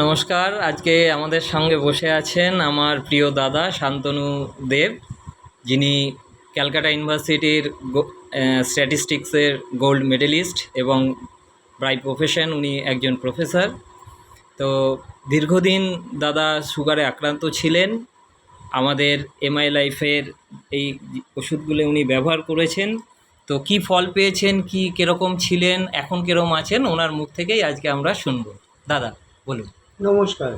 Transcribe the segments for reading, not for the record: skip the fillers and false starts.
নমস্কার। আজকে আমাদের সঙ্গে বসে আছেন আমার প্রিয় দাদা শান্তনু দেব, যিনি ক্যালকাটা ইউনিভার্সিটির স্ট্যাটিস্টিক্সের গোল্ড মেডেলিস্ট এবং বাই প্রফেশন উনি একজন প্রফেসর। তো দীর্ঘদিন দাদা সুগারে আক্রান্ত ছিলেন। আমাদের এমআই লাইফের এই ওষুধগুলো উনি ব্যবহার করেছেন। তো কি ফল পেয়েছেন, কি কীরকম ছিলেন, এখন কীরকম আছেন, ওনার মুখ থেকেই আজকে আমরা শুনবো। দাদা বলুন। নমস্কার,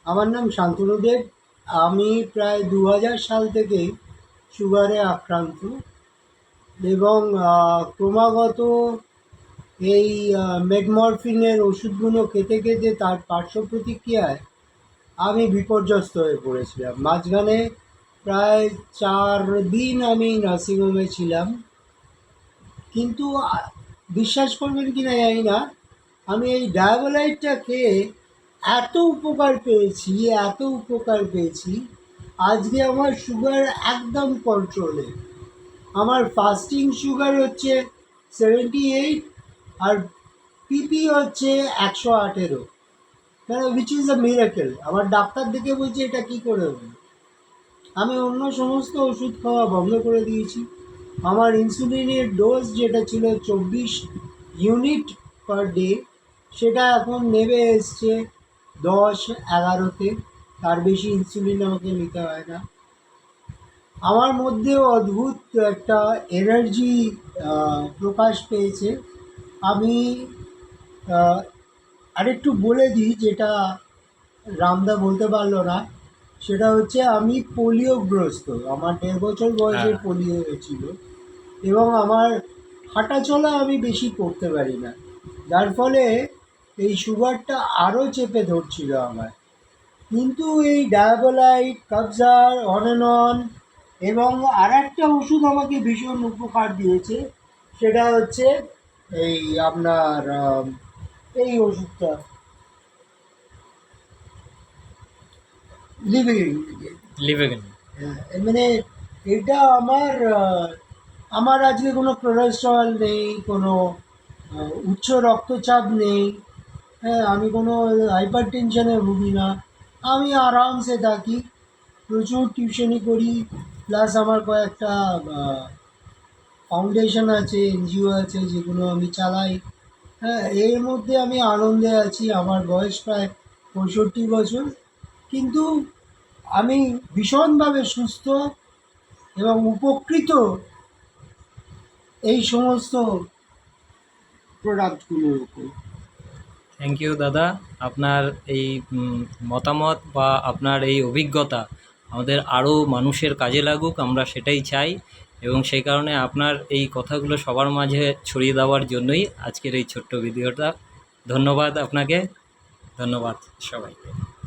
আমার নাম শান্তনু দেব। আমি প্রায় 2000 সাল থেকে সুগারে আক্রান্ত এবং ক্রমাগত এই মেটমরফিনের ওষুধগুলো খেতে খেতে তার পার্শ্ব প্রতিক্রিয়ায় আমি বিপর্যস্ত হয়ে পড়েছিলাম। মাঝখানে প্রায় 4 দিন আমি নার্সিংহোমে ছিলাম, কিন্তু বিশ্বাস করবেন কি না জানি না, আমি এই ডায়াবোলাইটটা খেয়ে এত উপকার পেয়েছি, এত উপকার পেয়েছি। আজকে আমার সুগার একদম কন্ট্রোলে। আমার ফাস্টিং সুগার হচ্ছে 78 আর পিপি হচ্ছে 118, মানে উইচ ইজ আ মিরাকেল। আমার ডাক্তার দেখে বলছে এটা কী করে হলো। আমি অন্য সমস্ত ওষুধ খাওয়া বন্ধ করে দিয়েছি। আমার ইনসুলিনের ডোজ যেটা ছিল 24 ইউনিট পার ডে, সেটা এখন নেমে এসছে 10-11-তে। তার বেশি ইনসুলিন আমাকে নিতে হয় না। আমার মধ্যেও অদ্ভুত একটা এনার্জি প্রকাশ পেয়েছে। আমি আরেকটু বলে দিই, যেটা রামদা বলতে পারলো না, সেটা হচ্ছে আমি পোলিওগ্রস্ত। আমার 1.5 বছর বয়সে পোলিও হয়েছিল এবং আমার হাঁটাচলা আমি বেশি করতে পারি না, যার ফলে এই সুগারটা আরও চেপে ধরছিল আমার। কিন্তু এই ডায়াবোলাইট, কাবজার, অন এবং আর একটা ওষুধ আমাকে ভীষণ উপকার দিয়েছে, সেটা হচ্ছে এই আপনার এই ওষুধটা লিভেন। মানে এটা আমার আজকে কোনো কোলেস্ট্রল নেই, কোনো উচ্চ রক্তচাপ নেই, হ্যাঁ, আমি কোনো হাইপার টেনশনে ভুগি না। আমি আরামসে থাকি, প্রচুর টিউশনি করি, প্লাস আমার কয়েকটা ফাউন্ডেশন আছে, এনজিও আছে, যেগুলো আমি চালাই। হ্যাঁ, এর মধ্যে আমি আনন্দে আছি। আমার বয়স প্রায় 65 বছর, কিন্তু আমি ভীষণভাবে সুস্থ এবং উপকৃত এই সমস্ত প্রোডাক্টগুলোর উপর। থ্যাংক ইউ দাদা। আপনার এই মতামত বা আপনার এই অভিজ্ঞতা আমাদের আরও মানুষের কাজে লাগুক, আমরা সেটাই চাই, এবং সেই কারণে আপনার এই কথাগুলো সবার মাঝে ছড়িয়ে দেওয়ার জন্যই আজকের এই ছোট্ট ভিডিওটা। ধন্যবাদ আপনাকে, ধন্যবাদ সবাইকে।